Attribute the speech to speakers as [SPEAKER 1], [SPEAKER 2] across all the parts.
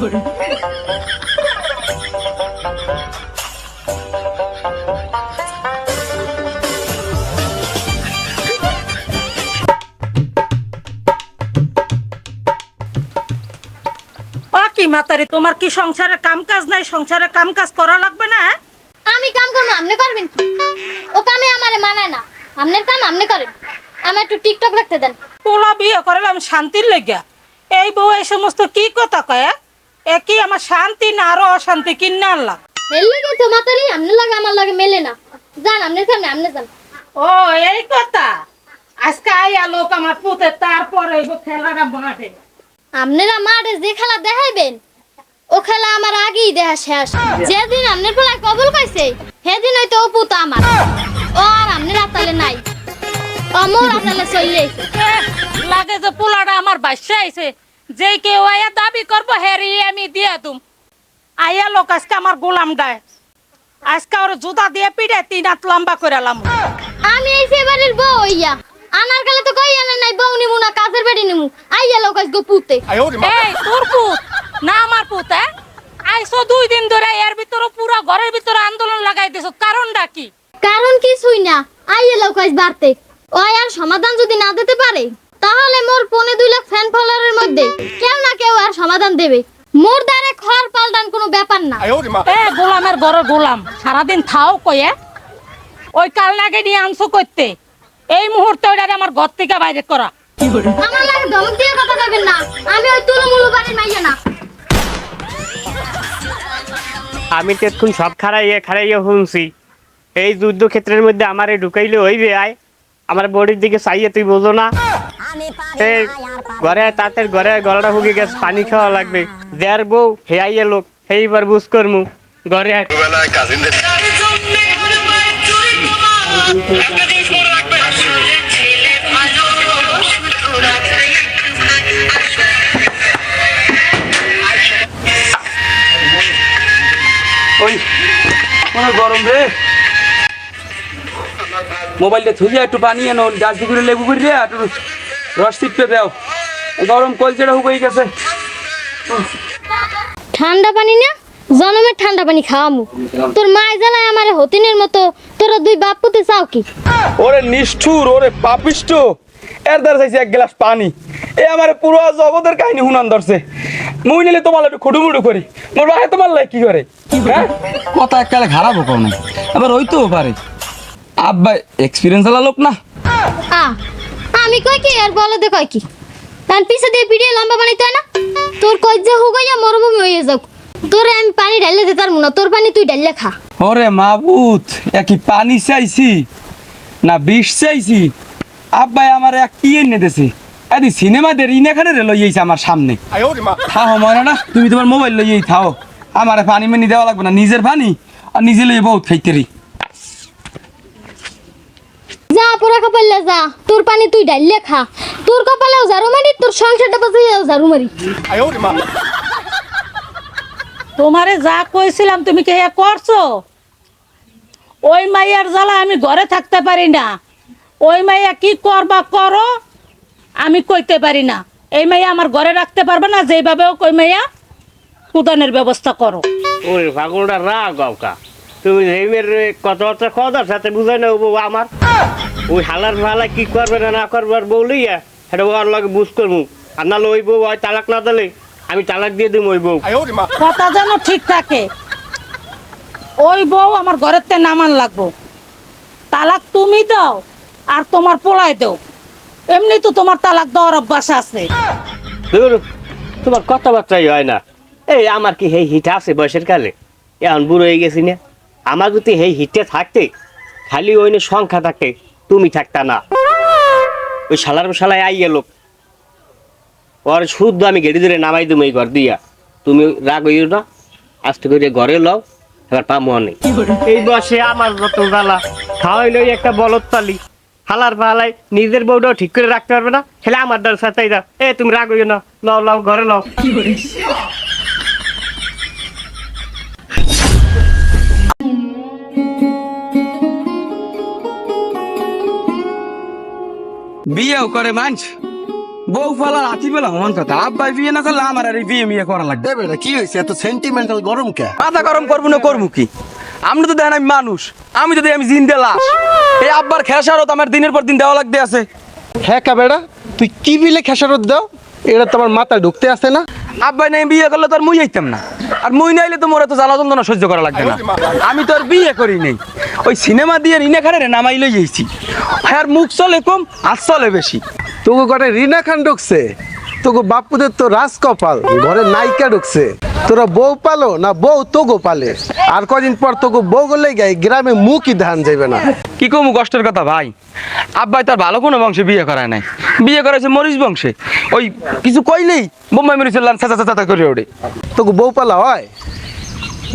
[SPEAKER 1] কি মাতারি, তোমার কি সংসারে কাম কাজ নাই? সংসারে কাম কাজ করা লাগবে না?
[SPEAKER 2] আমি কাম করবো, আপনি করবেন কি? ও কামে আমারে মানায় না। আপনার কাম আপনি করেন, আমার একটু টিকটক রাখতে দেন।
[SPEAKER 1] পোলা বিয়ে করলাম শান্তির লেগা, এই বউ এই সমস্ত কি কথা কয়? এ কি আমার শান্তি না আরো অশান্তি কিনে আনলাম?
[SPEAKER 2] মেলে গেছে মাতারি, আপনার লাগে আমার লাগে মেলে না। যান আপনার কামে আপনি যান।
[SPEAKER 1] ও এই কথা, আজকে আইয়া লোক আমার পুতে, তারপরে খেলাটা মাঠে।
[SPEAKER 2] আপনারা মাঠে যে খেলা দেখাইবেন ও খেলা আমার আগেই দেখা শেষ। যেদিন আপনার পোলা কবুল পাইছে সেদিন হয়তো ও পুতা আমার। ও আর আপনার আতালে নাই, ও মোর আতালে চলে
[SPEAKER 1] লাগে যে পোলাটা আমার বাসা আইছে, যে কেউ আয়া দাবি করবো হেরি আমি দিয়া তুম। আইয়া লোক আজকে আমার গোলাম ডায়, আজকে ওর জুতা দিয়ে পিড়ে 3 হাত লম্বা করে লাম।
[SPEAKER 2] আমি এই সেবারের বউ হইয়া আনার কালে তো কই আনে নাই, বউ নিমু না কাজের বেড়ি নিমু। আইয়া লোক আজকে পুতে।
[SPEAKER 1] এই তোর পুত না আমার পুত? আইসো 2 দিন ধরে, এর ভিতরে পুরো ঘরের ভিতরে আন্দোলন লাগাই দিছো, কারণটা কি?
[SPEAKER 2] কারণ কিছুই না, আইয়া লোক আজ বাড়তে। ও আর সমাধান যদি না দিতে পারে তাহলে মোর 2.5 লাখ ফ্যান ফলোয়ারের মধ্যে কেউ না কেউ আর সমাধান দেবে। মোর দ্বারে খড় পাল্টান কোনো ব্যাপার না।
[SPEAKER 1] এ গোলামের বড় গোলাম, সারাদিন থাও কয়ে ওই কালনাকে নিয়ে আনছো করতে, এই মুহূর্তে ওইটা আমার ঘর থেকে বাইরে করা।
[SPEAKER 2] আমার লাগে ধমক দিয়ে কথা কইবেন না, আমি ওই তুলমুলু বাড়ির মাইয়া না।
[SPEAKER 3] আমি তো এখন সব খারাইয়া শুনছি। এই যুদ্ধক্ষেত্রের মধ্যে আমারে ঢুকাইলে হইবে। আয় আমার বডির দিকে চাইয়ে তুই বোঝো না? এই ঘরে তাঁতের ঘরে গলাটা হুগে গেছে, পানি খাওয়া লাগবে। যার বউ হে আইয়া লোক, সেইবার বুঝ করমু ঘরে।
[SPEAKER 4] ওই গরম রে, মোবাইলটা থুলিয়া একটু পানি এনো, গাছ দিয়ে লেবু করে দিয়ে একটু রস টিপে দাও। গরম কলচেটা হুকে গেছে।
[SPEAKER 2] ঠান্ডা পানি না, জনমের ঠান্ডা পানি খাওয়ামু। তোর মায় জ্বালায় আমারে হতিনের মতো, তোরা 2 বাপ পুতে চাও কি?
[SPEAKER 4] ওরে নিষ্ঠুর, ওরে পাপিষ্ট, এর দ্বারা চাইছে 1 গ্লাস পানি। এ আমার পুরো জগতের কাহিনী হুনান ধরছে। মুই নিলে তোমার একটু খুডুমুডু করি, মোর ভাই তোমার লাই কি করে? হ্যাঁ, কথা এককালে খারাপ হোক না, আবার হইতেও পারে। আব্বা এক্সপিরিয়েন্স আলা লোক না।
[SPEAKER 2] আমি কই কি আর বলে দে কই কি, তার পিছে দিয়ে ভিডিও লম্বা বানাইতে হয় না? তোর কই যে হুগাইয়া মরুভূমি হয়ে যাক, তোরে আমি পানি ঢাললে দিতার মুনা, তোর পানি তুই ঢাললে খা।
[SPEAKER 4] ওরে মাবুত, একই পানি চাইছি না বিষ চাইছি? আব্বাই আমার এক কি এনে দিছে, এদি সিনেমা দের ইনেখানে রে লইয়েছে আমার সামনে। থাও মনে না, তুমি তোমার মোবাইল লইয়েই থাও, আমার পানি মেনি দেওয়া লাগবে না, নিজের পানি আর নিজে লইয়ে বহুত খাইতেরি।
[SPEAKER 2] যা পোড়া কপালে যা, তোর পানি তুই ঢাললে খা। তোর কপালেও ঝাড়ু মারি, তোর সংসারটা বাঁচাইয়াও ঝাড়ু মারি।
[SPEAKER 1] তোমারে যা কইছিলাম তুমি কি করছো? ওই মাইয়ার জ্বালা আমি ঘরে থাকতে পারি না। ওই মাইয়া কি করবা করো, আমি কইতে পারি না। এই মাইয়া আমার ঘরে রাখতে পারবে না, যেভাবে ওই মাইয়া উদানের ব্যবস্থা করো।
[SPEAKER 3] ওই পাগলটা রাগ গাওকা, তুমি এই মেয়ের কথাবার্তা কথার সাথে বুঝাই না বউ আমার। ওই হালার ভালা কি করবে না না করবার বউ লইয়া সেটা ওর লগে বুঝ করবো। আর নাহলে ওই বউ হয় তালাক না দিলে আমি তালাক দিয়ে দিব ওই বউ।
[SPEAKER 1] কথা যেন ঠিক থাকে, ওই বউ আমার ঘরের তে নামান লাগবো। তালাক তুমি দাও আর তোমার পোলাই দাও, এমনি তো তোমার তালাক দেওয়ার অভ্যাস আছে।
[SPEAKER 3] তোমার কথাবার্তাই হয় না। এই আমার কি এই হিট আছে বয়সের কালে? এখন বুড়ো হয়ে গেছি না, আমার যদি এই হিটে থাকতে খালি ওই সংখ্যা থাকে, তুমি থাকতা না। ওই শালার শালায় আইয়া লোক, ওর শুদ্ধ আমি গেড়ি ধরে নামাই দেবো এই ঘর দিয়া। তুমি রাগ হইও না, আস্তে করে ঘরে লও, এবার পা মনে এই বসে আমার যত জ্বালা। খাওয়াই লই একটা বলদ তালি, হালার পালাই নিজের বউটাও ঠিক করে রাখতে পারবে না, খেলে আমার দ্বার সাথে এ তুমি রাগ হইও না, লও লও ঘরে লও।
[SPEAKER 4] বিয়েও করে মানছ, বউ ফালা রাতি বেলা মন কথা আব্বাই বিয়ে না করলে আমার আর এই বিয়ে মিয়ে করা লাগবে।
[SPEAKER 5] বেটা কি হয়েছে এত সেন্টিমেন্টাল গরম কে?
[SPEAKER 4] মাথা গরম করবো না করবো কি? আপনি তো দেখেন আমি মানুষ, আমি যদি আমি জিন্দে লাশ, এই আব্বার খেসারত আমার দিনের পর দিন দেওয়া লাগতে আছে।
[SPEAKER 5] হ্যাঁ কা বেটা তুই কি বিলে খেসারত দাও? এটা তোমার মাথা ঢুকতে আসে না?
[SPEAKER 4] আব্বাই নাই বিয়ে করলে তো আর মুই আইতাম না, আর মুই নাইলে তো মোরা তো জ্বালা যন্ত্রণা সহ্য করা লাগবে না। আমি তো আর বিয়ে করি নাই, ওই সিনেমা দিয়ে রিনা খানের নামাই লই যাইছি। হ্যাঁ মুখ চলে কম আর চলে বেশি।
[SPEAKER 5] তোকে ঘরে রিনা খান ঢুকছে, তোকে বাপুদের তো রাজ কপাল, ঘরে নায়িকা ঢুকছে। তোরা বউ পালো না বউ তোগো পালে? আর কদিন পর তোকে বউ গলে গাই গ্রামে মুখই ধান যাবে না।
[SPEAKER 4] কি কমু কষ্টের কথা ভাই, আব্বাই তার ভালো কোনো বংশে বিয়ে করায় নাই, বিয়ে করেছে মরিচ বংশে। ওই কিছু কইলেই বোম্বাই মরিচ চাচা চাচা করে ওঠে।
[SPEAKER 5] তোকে বউ পালা হয়?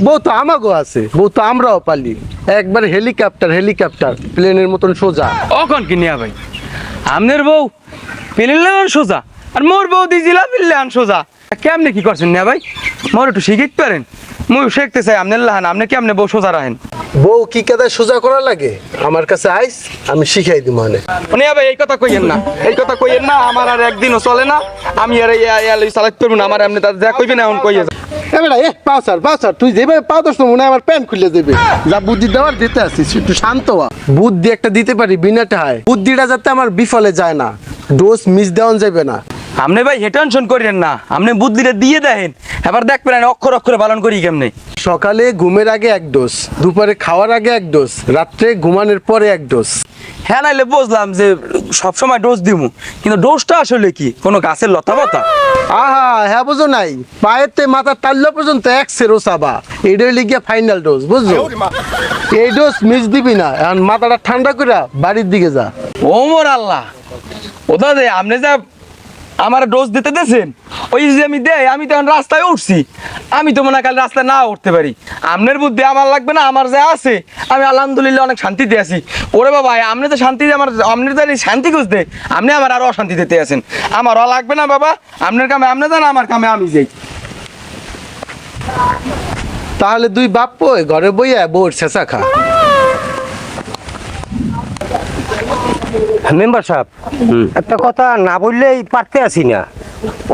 [SPEAKER 5] বউ তো আমাগো আছে, বউ তো আমরাও পালি। একবার হেলিকপ্টার হেলিকপ্টার প্লেনের মতন সোজা।
[SPEAKER 4] অখন কি নিয়া ভাই, আমনের বউ পেলিলে সোজা, আর মোর বউ দিছিলা পিললে আন সোজা। কেমনে কি করছেন না ভাই, মোর একটু শিখিতে পারেন, মুই শিখতে চাই আমনের লাহান। আপনি কেমনে বউ সোজা রাখেন?
[SPEAKER 5] বউ কি কাদায় সোজা করা লাগে? আমার কাছে আইস, আমি শিখাই দিব। মানে
[SPEAKER 4] ভাই এই কথা কইেন না, এই কথা কইেন না, আমার আর একদিনও চলে না। আমি আর এই চালাতে পারবো না, আমার এমনি যা কইবেন এখন কইয়ে যা।
[SPEAKER 5] পাও তুই যেভাবে পাও দোষ মনে হয় আমার প্যান্ট খুলে দেবে। যা বুদ্ধি দেওয়ার দিতে আসিস, একটু শান্ত হ। বুদ্ধি একটা দিতে পারি বিনা টাকায়, বুদ্ধিটা যাতে আমার বিফলে যায় না, ডোজ মিস দেওয়া যাবে না।
[SPEAKER 4] আপনি ভাই হে টেনশন করেন না, আপনি বুদ্ধিটা দিয়ে দেখেন, এবার দেখবেন অক্ষর অক্ষরে পালন করি কেমনে।
[SPEAKER 5] সকালে ঘুমের আগে এক ডোজ, দুপুরে খাওয়ার আগে এক ডোজ, রাত্রে ঘুমানোর পরে এক ডোজ।
[SPEAKER 4] হ্যাঁ নাইলে বুঝলাম যে সবসময় ডোজ দিমু, কিন্তু ডোজটা আসলে কি কোনো গাছের লতা পাতা?
[SPEAKER 5] আহা হ্যাঁ বুঝো নাই, পায়েতে মাথা তাল্লা পর্যন্ত এক সেরো সাবা, এটাই লিখিয়া ফাইনাল ডোজ, বুঝছো? এই ডোজ মিস দিবি না, এখন মাথাটা ঠান্ডা করে বাড়ির দিকে যা।
[SPEAKER 4] ও মোর আল্লাহ, ওটা যে আপনি যা আমার ডোজ দিতে দেন, ওই যে আমি দেই, আমি তখন রাস্তায় উঠছি। আমি তো মনে হয় কাল রাস্তায় না উঠতে পারি, আপনার বুদ্ধি আমার লাগবে না, আমার যা আছে আমি আলহামদুলিল্লাহ অনেক শান্তিতে আছি। ওরে বাবা আপনি তো শান্তি, আমার আপনার তো শান্তি খুঁজতে, আপনি আমার আরো অশান্তি দিতে আছেন। আমারও লাগবে না বাবা, আপনার কামে আপনি যান, আমার কামে আমি যাই।
[SPEAKER 5] তাহলে দুই বাপ পয় ঘরে বইয়া বউর ছেঁচা খা।
[SPEAKER 6] মেম্বার সাহেব, একটা কথা না বললেই পারতে আসি না।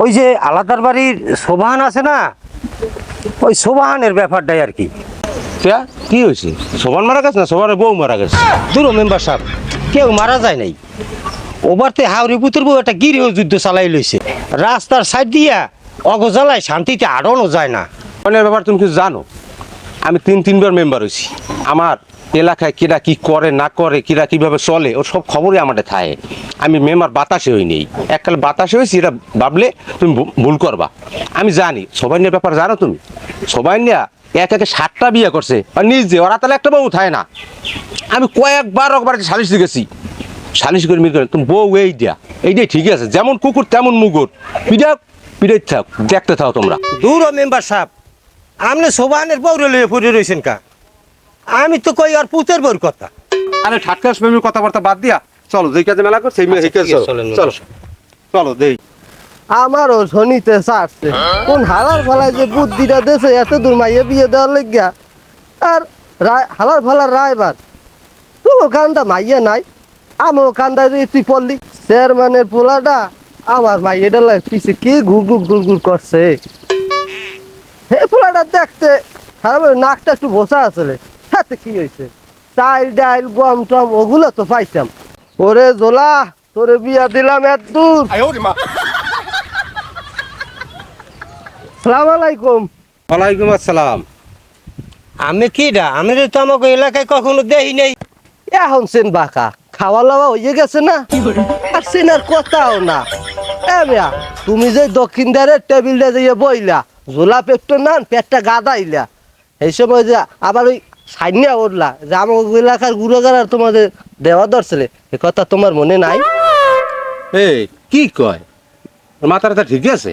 [SPEAKER 6] ওই যে আলাদার বাড়ির সোবাহান আছে না, ওই সোবাহানের ব্যাপারটাই আর কি।
[SPEAKER 7] কি হয়েছে? সোবান মারা গেছে না সোবানের বউ মারা গেছে?
[SPEAKER 6] দূর মেম্বার সাহেব, কেউ মারা যায় নাই। ওবারতে হাওড়ি পুতুর বউ একটা গৃহ যুদ্ধ চালাই লইছে, রাস্তার সাইড দিয়া অগজালায় শান্তিতে আড়ানো যায় না।
[SPEAKER 7] সোবানের ব্যাপার তুমি কিছু জানো? আমি তিনবার মেম্বার হয়েছি, আমার এলাকায় কিরা কি করে না করে, কিরা কিভাবে চলে, ওর সব খবরই আমাদের থাকে। আমি মেম্বার বাতাসে হই নেই, এককাল বাতাসে হয়েছি, এটা ভাবলে তুমি ভুল করবা। আমি জানি সবাই নিয়ে ব্যাপার জানো তুমি? সবাই নিয়ে এক একে 7টা বিয়ে করছে, আর নিজে ওরা তাহলে একটা বউ থাকে না। আমি কয়েকবার সালিশ গেছি, সালিশ করে মিল করে তুমি বউ এইটাই ঠিক আছে, যেমন কুকুর তেমন মুগুর, পিড়ে থাক, দেখতে থাও তোমরা।
[SPEAKER 6] দূর মেম্বার সাহেব, আপনি সোবাহানের বউরে লইয়ে পড়ে রয়েছেন কা? আমি তো কই আর পুতের বউর কথা।
[SPEAKER 7] আরে ঠাটকাস প্রেমের কথাবার্তা বাদ দিয়া চলো, যেই কাজে মেলা করছে চলো চলো দেই।
[SPEAKER 8] আমারও শনিতে চাচ্ছে কোন হালার ফালায় যে বুদ্ধিটা দেশে এত দূর মাইয়ে বিয়ে দেওয়ার লেগিয়া। আর হালার ফালার রায়বার তুই কান্দা মাইয়া নাই, আমিও কান্দায় তুই পড়লি। চেয়ারম্যানের পোলাটা আমার মাইয়েটা পিছে কি ঘুর করছে। হে পোলাটা দেখতে নাকটা একটু বসা আসলে, হাতে কি হয়েছে? চাল ডাইল গম টম ওগুলো তো পাইতাম। ওরে জোলা, তোরে বিয়া দিলাম এত দূর। সালাম আলাইকুম।
[SPEAKER 7] ওয়ালাইকুম আসসালাম।
[SPEAKER 6] আমি কি ডা, আমি তো আমাকে এলাকায় কখনো দেখি নাই।
[SPEAKER 8] এখন সেন বাঁকা খাওয়া লাওয়া হয়ে গেছে না, আর সেনার কথাও না। এ মিয়া, তুমি যে দক্ষিণ দ্বারের টেবিলটা দিয়ে বইলা, ঝোলা পেটটা নান পেটটা গাদাইলা, এই সময় যে আবার ওই সাইনিয়া উঠলা যে আমার এলাকার গুড়াগার আর তোমাদের দেওয়া ধরছিলে, এ কথা তোমার মনে নাই?
[SPEAKER 7] এই কি কয়, মাথাটা ঠিক আছে?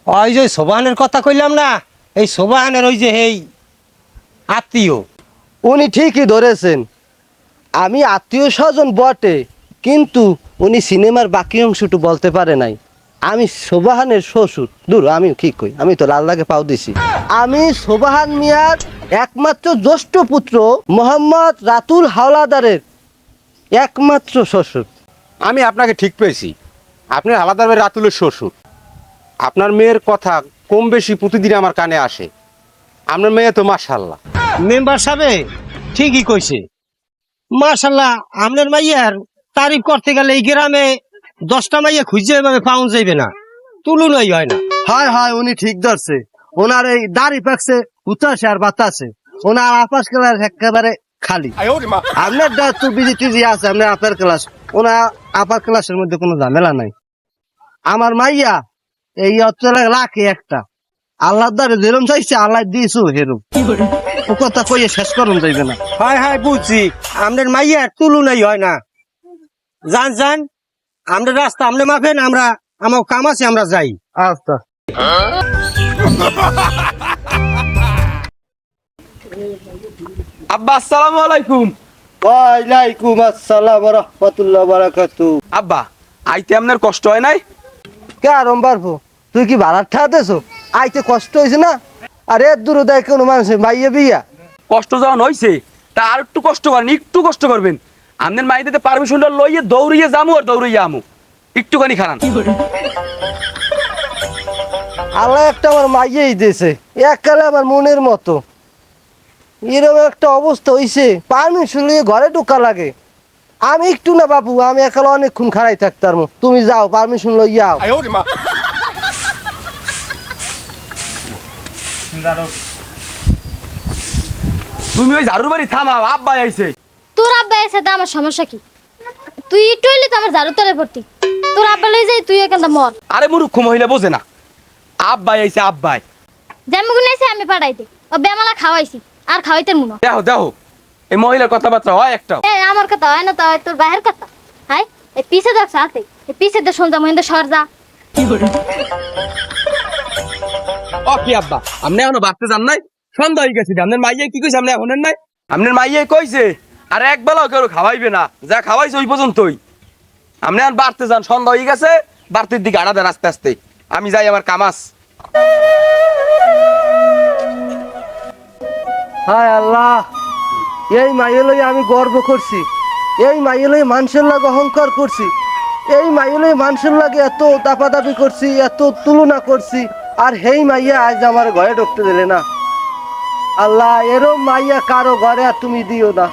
[SPEAKER 6] ওই যে সোবাহানের কথা কইলাম না, এই সোবাহানের ওই যে এই আত্মীয়।
[SPEAKER 8] উনি ঠিকই ধরেছেন, আমি আত্মীয় স্বজন বটে, কিন্তু উনি সিনেমার বাকি অংশটু বলতে পারে নাই। আমি সোবাহানের শ্বশুর। দূর আমি কি কই, আমি তো লাল লাগে পাও দিছি। আমি সোবাহান মিয়ার একমাত্র জ্যেষ্ঠ পুত্র মোহাম্মদ রাতুল হাওলাদারের একমাত্র শ্বশুর।
[SPEAKER 7] আমি আপনাকে ঠিক পেয়েছি, আপনার আলাদা রাতুলের শ্বশুর। আপনার মেয়ের কথা কম বেশি প্রতিদিন আমার কানে আসে। আপনার মেয়ে তো মাশাআল্লাহ।
[SPEAKER 6] মেম্বার সাহেব ঠিকই কইছে, মাশাআল্লাহ। আপনার মাইয়ার তারিফ করতে গেলে এই গ্রামে 10টা মাইয়া খুঁজে এভাবে পাওয়া যাইবে না, তুলনাই হয় না।
[SPEAKER 8] হায় হায়, উনি ঠিক ধরছে। ওনার এই দাড়ি পাকছে, উতাসে আর বাতাসে। ওনার আপাস ক্লাস একেবারে খালি। আপনার তো বিজি টিজি আছে, আপনার আপার ক্লাস। ওনার আপার ক্লাসের মধ্যে কোনো ঝামেলা নাই। আমার মাইয়া এই অঞ্চলে লাখে একটা। আল্লাহ দ্বারে যেরম চাইছে আল্লাহ দিয়েছো হেরম। ও কথা কইয়ে শেষ করুন যাইবে না।
[SPEAKER 6] হায় হায়, বুঝছি। আপনার মাইয়ার তুলনাই হয় না। যান যান, আপনার রাস্তা আপনি মাফেন, আমরা আমার কাম আছে, আমরা যাই।
[SPEAKER 8] আচ্ছা।
[SPEAKER 4] আব্বা আসসালামু আলাইকুম।
[SPEAKER 8] ওয়ালাইকুম আসসালাম ওয়া রাহমাতুল্লাহি ওয়া বারাকাতুহু।
[SPEAKER 4] আব্বা আইতে আপনার কষ্ট হয় নাই?
[SPEAKER 8] কে আরম পারবো? তুই কি ভাড়া ঠাতেছো? আইতে কষ্ট হয়েছে না? আরে দূর দেয় কোনো মানুষের মাইয়া বিয়া।
[SPEAKER 4] কষ্ট যখন হয়েছে তা আর একটু কষ্ট করেন, একটু কষ্ট করবেন। আপনার মাইদিতে পারমিশনটা লইয়ে দৌড়িয়ে যামু আর দৌড়িয়ে আমু, একটুখানি খারান।
[SPEAKER 8] আল্লাহ একটা আমার মাইয়াই দিয়েছে, এককালে আমার মনের মতো। এরকম একটা অবস্থা হইছে, পারমিশন নিয়ে ঘরে ঢোকা লাগে। আমি একটু না বাবু, আমি একালে অনেকক্ষণ খাড়াই থাকতাম। তুমি যাও, পারমিশন লইয়া আও।
[SPEAKER 4] তুমি ওই ঝাড়ুর বাড়ি থামাও, আব্বা আইছে।
[SPEAKER 2] তোর আব্বা এসে তো আমার সমস্যা কি? তুই একটু হইলে তো আমার ঝাড়ু তলে ভর্তি। তোর আব্বা লই যাই, তুই এখানটা মর।
[SPEAKER 4] আরে মূর্খ মহিলা বোঝে না, আব্বাই আইছে আব্বাই।
[SPEAKER 2] যেমন গুনাইছে আমি পাঠাইতে, ও বেমালা খাওয়াইছি আর খাওয়াইতে মুনো।
[SPEAKER 4] দেখো দেখো এই মহিলার কথাবার্তা হয় একটা।
[SPEAKER 2] এ আমার কথা হয় না, তো হয় তোর বাহের কথা। হাই, এই পিছে দেখ সাথে, এই পিছে দেখ শুনতাম মহিন্দা সর যা।
[SPEAKER 4] ও কি আব্বা, আপনি এখনো ভাবতে যান নাই? সন্ধ্যা হয়ে গেছে, আপনার মাইয়ে কি কইছে আপনি এখনের নাই? আপনার মাইয়ে কইছে আর এক বেলাও কেউ খাওয়াইবে না, যা খাওয়াইছে ওই পর্যন্তই। আপনি আর বাড়তে যান, সন্ধ্যা হয়ে গেছে, বাড়তির দিকে আড়া দেন আস্তে আস্তে। আমি যাই, আমার কামাস।
[SPEAKER 8] হায় আল্লাহ, এই মাইয়া লই আমি গর্ব করছি। এই মাইয়া লই মানুষের লাগে অহংকার করছি। এই মাইয়া লই মানুষের লাগে এত দাপাদাপি করছি, এত তুলনা করছি। আর হেই মাইয়া আজ আমার ঘরে ঢুকতে দিলে না। আল্লাহ, এরম মাইয়া কারো ঘরে আর তুমি দিও না।